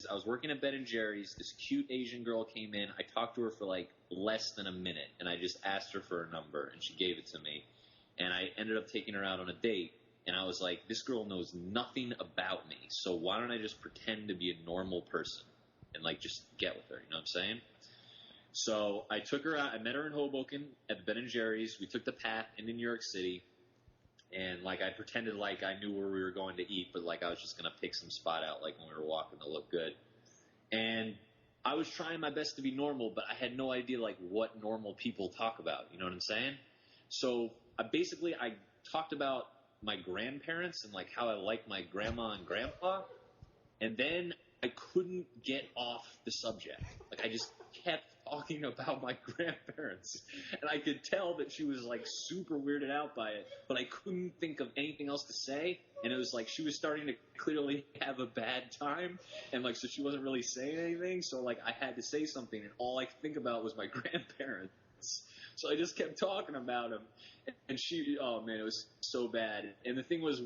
I was working at Ben& Jerry's. This cute Asian girl came in. I talked to her for like less than a minute, and I just asked her for a number, and she gave it to me. And I ended up taking her out on a date, and I was like, this girl knows nothing about me, so why don't I just pretend to be a normal person and like just get with her, you know what I'm saying? So I took her out. I met her in Hoboken at Ben& Jerry's. We took the path into New York City. And, like, I pretended like I knew where we were going to eat, but, like, I was just going to pick some spot out, like, when we were walking to look good. And I was trying my best to be normal, but I had no idea, like, what normal people talk about. You know what I'm saying? So, I talked about my grandparents and, like, how I like my grandma and grandpa. And then I couldn't get off the subject. Like, I just kept talking about my grandparents. And I could tell that she was, like, super weirded out by it, but I couldn't think of anything else to say. And it was like she was starting to clearly have a bad time. And, like, so she wasn't really saying anything. So, like, I had to say something, and all I could think about was my grandparents. So I just kept talking about him, and oh man, it was so bad. And the thing was,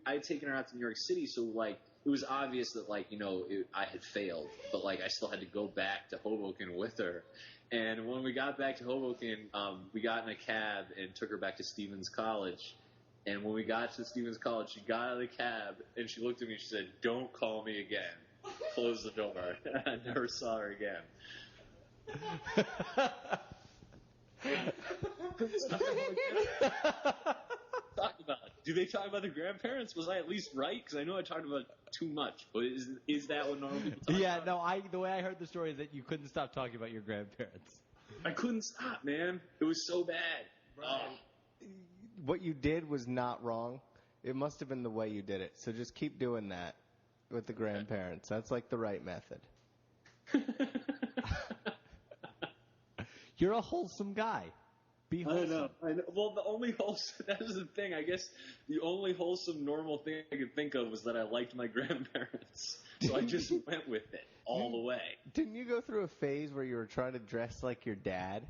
I had taken her out to New York City, so like it was obvious that like I had failed, but like I still had to go back to Hoboken with her. And when we got back to Hoboken, we got in a cab and took her back to Stevens College. And when we got to Stevens College, she got out of the cab and she looked at me and she said, "Don't call me again." Closed the door. I never saw her again. Talk about. Do they talk about the grandparents? Was I at least right? Because I know I talked about too much. But is that what normal people talk about? Yeah, no. The way I heard the story is that you couldn't stop talking about your grandparents. I couldn't stop, man. It was so bad. Brian, what you did was not wrong. It must have been the way you did it. So just keep doing that with the grandparents. That's like the right method. You're a wholesome guy. Be wholesome. I know. Well, the only wholesome, that was the thing. I guess the only wholesome, normal thing I could think of was that I liked my grandparents. So I just went with it all the way. Didn't you go through a phase where you were trying to dress like your dad?